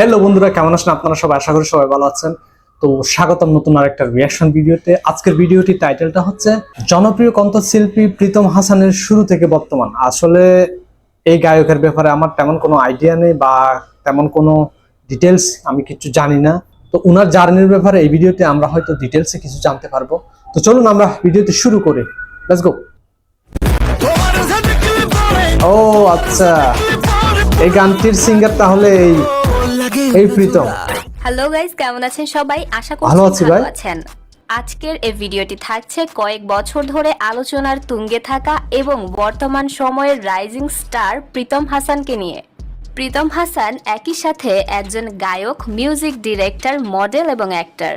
Hello বন্ধুরা, কেমন আছেন আপনারা সবাই? আশা করি সবাই ভালো আছেন। তো স্বাগতম নতুন আরেকটা রিঅ্যাকশন ভিডিওতে। আজকের ভিডিওটির টাইটেলটা হচ্ছে জনপ্রিয় কণ্ঠশিল্পী প্রীতম হাসানের শুরু থেকে বর্তমান। আসলে এই গায়কের ব্যাপারে আমার তেমন কোনো আইডিয়া নেই বা তেমন কোনো ডিটেলস আমি কিছু জানি না। তো উনার জার্নির ব্যাপারে এই ভিডিওতে আমরা হয়তো ডিটেলসে কিছু জানতে পারবো। তো চলুন আমরা ভিডিওতে শুরু করি। Let's go. ও আচ্ছা, এই গানটির সিঙ্গার তাহলে এই প্রীতম। হ্যালো গাইস, কেমন আছেন সবাই? আশা করছি ভালো আছেন। আজকের এই ভিডিওটি থাকছে কয়েক বছর ধরে আলোচনার তুঙ্গে থাকা এবং বর্তমান সময়ের রাইজিং স্টার প্রীতম হাসানকে নিয়ে। প্রীতম হাসান একই সাথে একজন গায়ক, মিউজিক ডিরেক্টর, মডেল এবং অ্যাক্টর।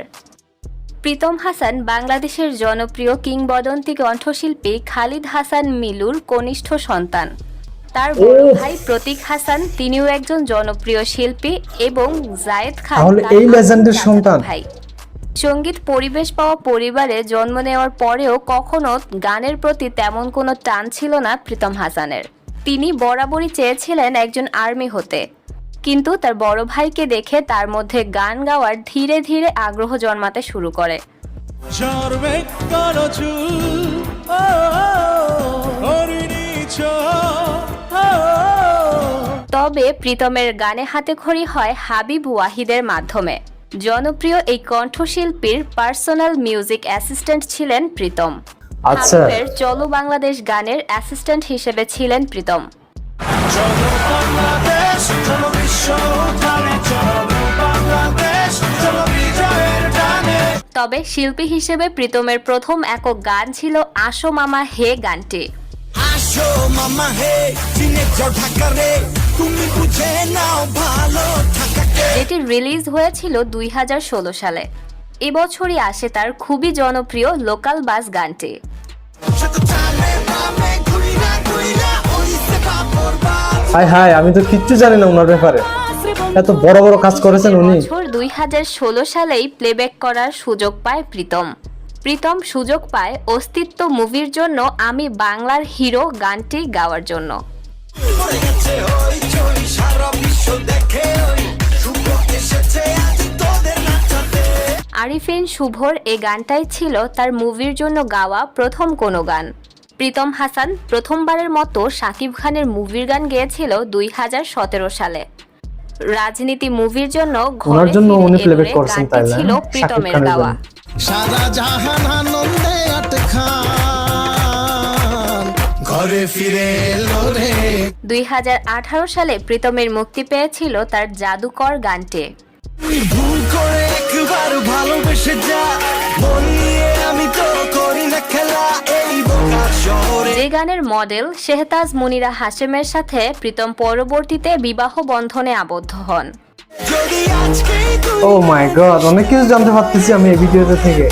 প্রীতম হাসান বাংলাদেশের জনপ্রিয় কিংবদন্তি কণ্ঠশিল্পী খালিদ হাসান মিলুর কনিষ্ঠ সন্তান। তার বড় ভাই প্রতীক হাসান, তিনিও একজন জনপ্রিয় শিল্পী, এবং জায়েদ খান এই লেজেন্ডের সন্তান। ভাই। সঙ্গীত পরিবেশ পাওয়া পরিবারে জন্ম নেওয়ার পরেও কখনো গানের প্রতি তেমন কোনো টান ছিল না প্রীতম হাসানের। তিনি বরাবরই চেয়েছিলেন একজন আর্মি হতে, কিন্তু তার বড় ভাইকে দেখে তার মধ্যে গান গাওয়ার ধীরে ধীরে আগ্রহ জন্মাতে শুরু করে। তবে প্রীতমের গানে হাতেখড়ি হয় হাবিব ওয়াহিদের মাধ্যমে। জনপ্রিয় এই কণ্ঠশিল্পীর পার্সোনাল মিউজিক অ্যাসিস্ট্যান্ট ছিলেন প্রীতম। হাবিবের চলো বাংলাদেশ গানের অ্যাসিস্ট্যান্ট হিসেবে ছিলেন প্রীতম। তবে শিল্পী হিসেবে প্রীতমের প্রথম একক গান ছিল আসো মামা হে গানটি। যেটি রিলিজ হয়েছিল 2016 সালে। এবছরই আসে তার খুবই জনপ্রিয় লোকাল বাস গানটি। হাই হাই, আমি তো কিচ্ছু জানি না ওনার ব্যাপারে। এত বড় বড় কাজ করেছেন উনি। 2016 সালেই প্লেব্যাক করার সুযোগ পায় প্রীতম। প্রীতম সুযোগ পায় অস্তিত্ব মুভির জন্য আমি বাংলার হিরো গানটি গাওয়ার জন্য। আরিফিন শুভর এই গানটাই ছিল তার মুভির জন্য গাওয়া প্রথম কোনো গান। প্রীতম হাসান প্রথমবারের মতো শাকিব খানের মুভির গান গেয়েছিল 2017 সালে। রাজনীতি মুভির জন্য গানটি ছিল প্রীতমের গাওয়া। 2018 সালে প্রীতমের মুক্তি পেয়েছিল তার জাদুকর গানটি। যে গানের মডেল শেহতাজ মুনিরা হাশেমের সাথে প্রীতম পরবর্তীতে বিবাহ বন্ধনে আবদ্ধ হন। ও মাই গড, অনেক কিছু জানতে পারতেছি আমি এই ভিডিওতে থেকে।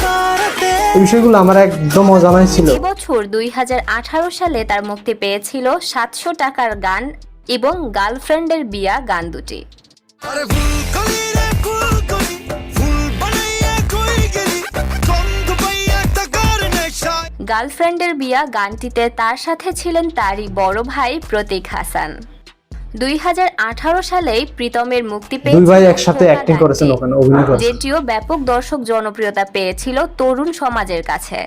এই বিষয়গুলো আমার একদম অজানাই ছিল। বছর 2018 সালে তার মুক্তি পেয়েছিল 700 টাকার গান এবং গার্লফ্রেন্ডের বিয়া গান দুটি। গার্লফ্রেন্ডের বিয়া গানটিতে তার সাথে ছিলেন তারই বড় ভাই প্রতীক হাসান। 2018 সালেই প্রীতমের মুক্তি পেয়েছিল, যেটিও ব্যাপক দর্শক জনপ্রিয়তা পেয়েছিল তরুণ সমাজের কাছে।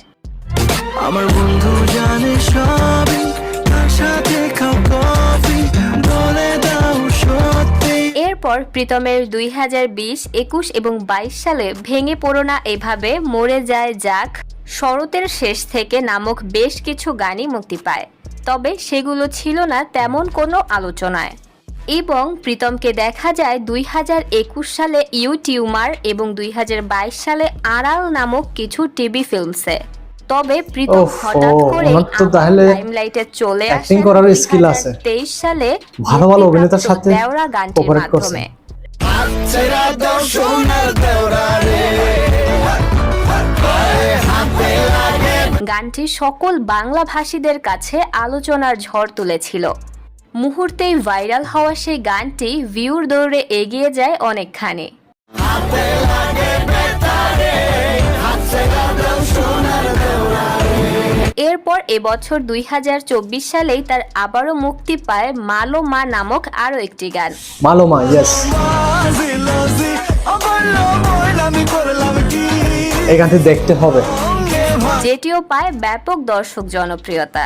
আমার বন্ধু জানে সবই, তার সাথে খাও কফি, বলে দাও সত্যি। এরপর প্রীতমের 2020, 21 এবং 22 সালে ভেঙে পড়ো না এভাবে, মরে যায় যাক, শরতের শেষ থেকে নামক বেশ কিছু গানই মুক্তি পায়। তবে সেগুলো ছিল না তেমন কোনো আলোচনায়। এবং প্রীতমকে দেখা যায় 2021 সালে ইউটিউমার এবং 2022 সালে আড়াল নামক কিছু টিভি ফিল্মসে। তবে প্রীতম হঠাৎ করে লাইমলাইটে চলে আসে 2023 সালে ভালো ভালো অভিনেতার সাথে দেওরা গানটির মাধ্যমে। গানটি সকল বাংলা ভাষীদের কাছে আলোচনার ঝড় তুলেছিল। মুহূর্তেই ভাইরাল হওয়া সেই গানটি ভিউর দৌড়ে এগিয়ে যায় অনেকখানি। এরপর এবছর 2024 সালেই তার আবারও মুক্তি পায় মালো মা নামক আরো একটি গান। মালো মা, ইয়েস। এই গানটি দেখতে হবে। যেটিও পায় ব্যাপক দর্শক জনপ্রিয়তা।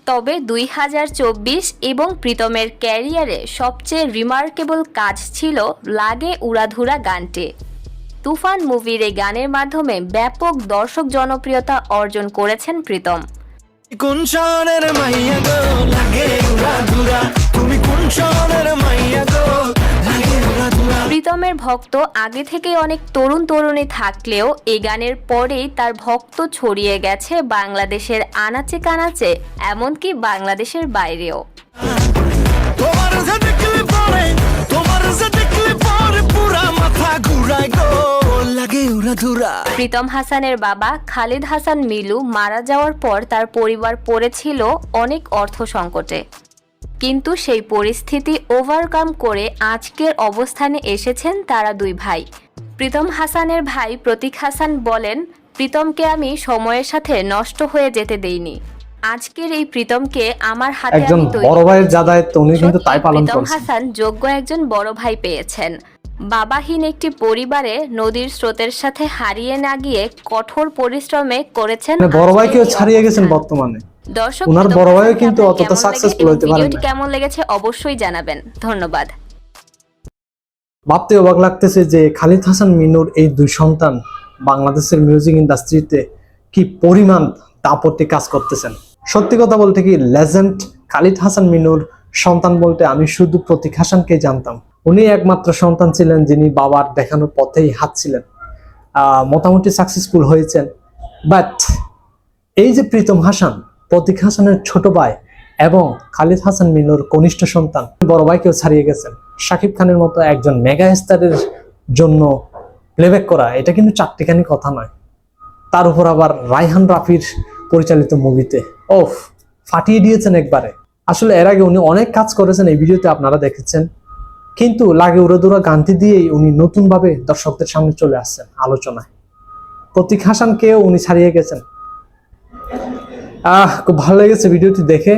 তবে 2024 এবং প্রীতমের ক্যারিয়ারে সবচেয়ে রিমার্কেবল কাজ ছিল লাগে উড়াধুরা গানটি। তুফান মুভির এই গানের মাধ্যমে ব্যাপক দর্শক জনপ্রিয়তা অর্জন করেছেন প্রীতম। কোন শহরের মাইয়া গো লাগে উড়াধুরা, তুমি কোন শহরের মাইয়া গো লাগে উড়াধুরা। প্রীতমের ভক্ত আগে থেকেই অনেক তরুণ তরুণী থাকলেও এই গানের পরেই তার ভক্ত ছড়িয়ে গেছে বাংলাদেশের আনাচে কানাচে, এমনকি বাংলাদেশের বাইরেও। তোমার যে দেখলে পরে, তোমার যে দেখলে পরে পুরা মাথা ঘুরায় গো লাগে উড়াধুরা। প্রীতম হাসানের বাবা খালিদ হাসান মিলু মারা যাওয়ার পর তার পরিবার পড়েছিল অনেক অর্থ সংকটে, কিন্তু সেই পরিস্থিতি ওভারকাম করে আজকের অবস্থানে এসেছেন তারা দুই ভাই। প্রীতম হাসানের ভাই প্রতীক হাসান বলেন, প্রীতমকে আমি সময়ের সাথে নষ্ট হয়ে যেতে দেইনি। আজকের এই প্রীতমকে আমার হাতে একজন আমি তৈরি বড় ভাইয়ের যা দায়িত্ব উনি কিন্তু তাই পালন প্রীতম করছেন। হাসান যোগ্য একজন বড় ভাই পেয়েছেন। বাবাহীন একটি পরিবারে নদীর স্রোতের সাথে হারিয়ে না গিয়ে কঠোর পরিশ্রমে করেছেন বড় আজকের ভাইকেও এই ছাড়িয়ে গেছেন অবস্থান। বর্তমানে। দর্শক ওনার প্রীতম বড় ভাইও হাসানকে কিন্তু আপনার অতটা কেমন সাকসেসফুল লেগেছে হতে এবং পারেন ভিডিওটি না। কেমন লেগেছে অবশ্যই জানাবেন। ধন্যবাদ। ভাবতে অবাক লাগতেছে যে খালিদ হাসান মিনুর এই দুই সন্তান বাংলাদেশের মিউজিক ইন্ডাস্ট্রিতে কি পরিমাণ দাপটে কাজ করতেছেন। সত্যি কথা বলতে কি, লেজেন্ড খালিদ হাসান মিনুর সন্তান বলতে আমি শুধু প্রতীক হাসানকে জানতাম। উনি একমাত্র সন্তান ছিলেন যিনি বাবার দেখানোর পথেই হাঁটছিলেন, মোটামুটি সাকসেসফুল হয়েছেন। বাট এই যে প্রীতম হাসান, প্রতীক হাসানের ছোট ভাই এবং খালিদ হাসান মিনুর কনিষ্ঠ সন্তান, বড় ভাইকেও ছাড়িয়ে গেছেন। শাকিব খানের মতো একজন মেগা স্টারের জন্য প্লেব্যাক করা এটা কিন্তু চারটিখানি কথা নয়। তার উপর আবার রায়হান রাফির পরিচালিত মুভিতে ফাটিয়ে দিয়েছেন একবারে। আসলে এর আগে উনি অনেক কাজ করেছেন, এই ভিডিওতে আপনারা দেখেছেন, কিন্তু লাগে উড়াধুরা গানটি দিয়েই উনি নতুন ভাবে দর্শকদের সামনে চলে আসছেন আলোচনায়। প্রতীক হাসানকেও উনি ছাড়িয়ে গেছেন। খুব ভালো লেগেছে ভিডিওটি দেখে।